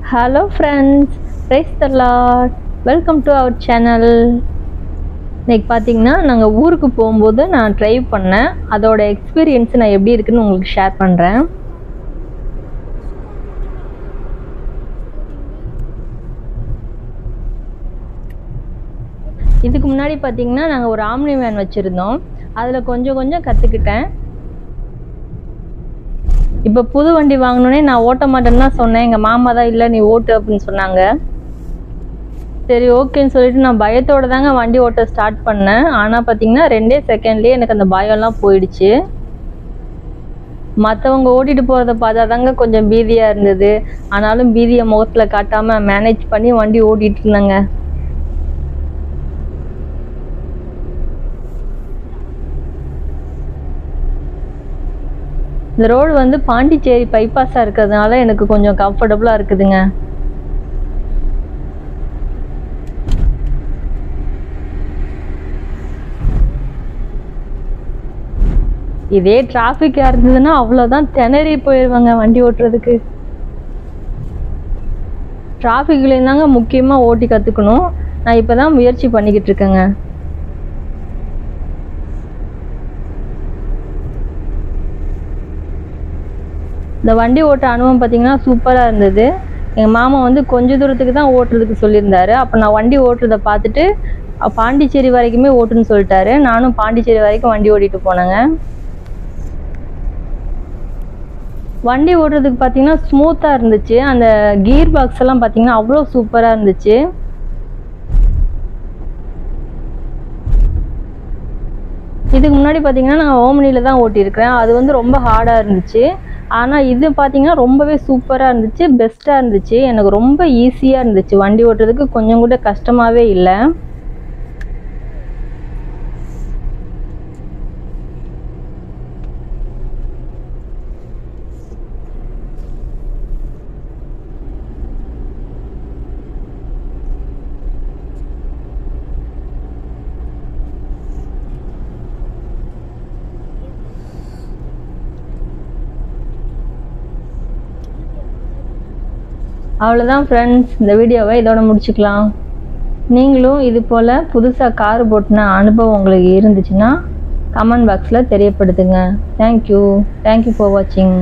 Hello friends, praise the Lord. Welcome to our channel. இன்னைக்கு பாத்தீங்கன்னா நாங்க ஊருக்கு போகும்போது நான் ட்ரைவ் பண்ணேன். அதோட எக்ஸ்பீரியன்ஸ் நான் எப்படி இருக்குன்னு உங்களுக்கு ஷேர் பண்றேன். இதுக்கு முன்னாடி பாத்தீங்கன்னா நாங்க ஒரு ஆம்னி வேன் வச்சிருந்தோம். அதுல கொஞ்சம் கத்துக்கிட்டேன். இப்போ புது வண்டி வாங்கணுனே நான் ஓட்ட மாட்டேன்னு தான் சொன்னேன். எங்கள் மாமா தான் இல்லை நீ ஓட்டு அப்படின்னு சொன்னாங்க. சரி ஓகேன்னு சொல்லிட்டு நான் பயத்தோடு தாங்க வண்டி ஓட்ட ஸ்டார்ட் பண்ணேன். ஆனால் பார்த்தீங்கன்னா 2 செகண்ட்லேயே எனக்கு அந்த பயம்லாம் போயிடுச்சு. மற்றவங்க ஓட்டிகிட்டு போகிறத பார்த்தா தாங்க கொஞ்சம் பீதியாக இருந்தது. ஆனாலும் பீதியை முகத்தில் காட்டாமல் மேனேஜ் பண்ணி வண்டி ஓட்டிகிட்டு இருந்தேங்க. இந்த ரோடு வந்து பாண்டிச்சேரி பைபாஸாக இருக்கிறதுனால எனக்கு கொஞ்சம் கம்ஃபர்டபுளாக இருக்குதுங்க. இதே டிராஃபிக்காக இருந்ததுன்னா அவ்வளோதான், திணறி போயிடுவாங்க வண்டி ஓட்டுறதுக்கு. டிராஃபிக்லேயும் தாங்க முக்கியமாக ஓட்டி கற்றுக்கணும். நான் இப்போ தான் முயற்சி பண்ணிக்கிட்டு இருக்கேங்க. இந்த வண்டி ஓட்ட அனுபவம் பார்த்தீங்கன்னா சூப்பராக இருந்தது. எங்கள் மாமா வந்து கொஞ்சம் தூரத்துக்கு தான் ஓட்டுறதுக்கு சொல்லியிருந்தாரு. அப்போ நான் வண்டி ஓட்டுறதை பார்த்துட்டு பாண்டிச்சேரி வரைக்குமே ஓட்டுன்னு சொல்லிட்டாரு. நானும் பாண்டிச்சேரி வரைக்கும் வண்டி ஓட்டிட்டு போனேங்க. வண்டி ஓட்டுறதுக்கு பார்த்தீங்கன்னா ஸ்மூத்தாக இருந்துச்சு. அந்த கியர் பாக்ஸ் எல்லாம் பார்த்தீங்கன்னா அவ்வளோ சூப்பராக இருந்துச்சு. இதுக்கு முன்னாடி பார்த்தீங்கன்னா நான் ஓமனியில் தான் ஓட்டியிருக்கிறேன். அது வந்து ரொம்ப ஹார்டாக இருந்துச்சு. ஆனால் இது பார்த்தீங்கன்னா ரொம்பவே சூப்பராக இருந்துச்சு, பெஸ்ட்டாக இருந்துச்சு. எனக்கு ரொம்ப ஈஸியாக இருந்துச்சு வண்டி ஓட்டுறதுக்கு, கொஞ்சம் கூட கஷ்டமாகவே இல்லை. அவ்வளோதான் ஃப்ரெண்ட்ஸ், இந்த வீடியோவை இதோட முடிச்சுக்கலாம். நீங்களும் இது போல் புதுசாக கார் போட்டின அனுபவம் உங்களுக்கு இருந்துச்சுன்னா கமெண்ட் பாக்ஸில் தெரியப்படுத்துங்க. தேங்க்யூ ஃபார் வாட்சிங்.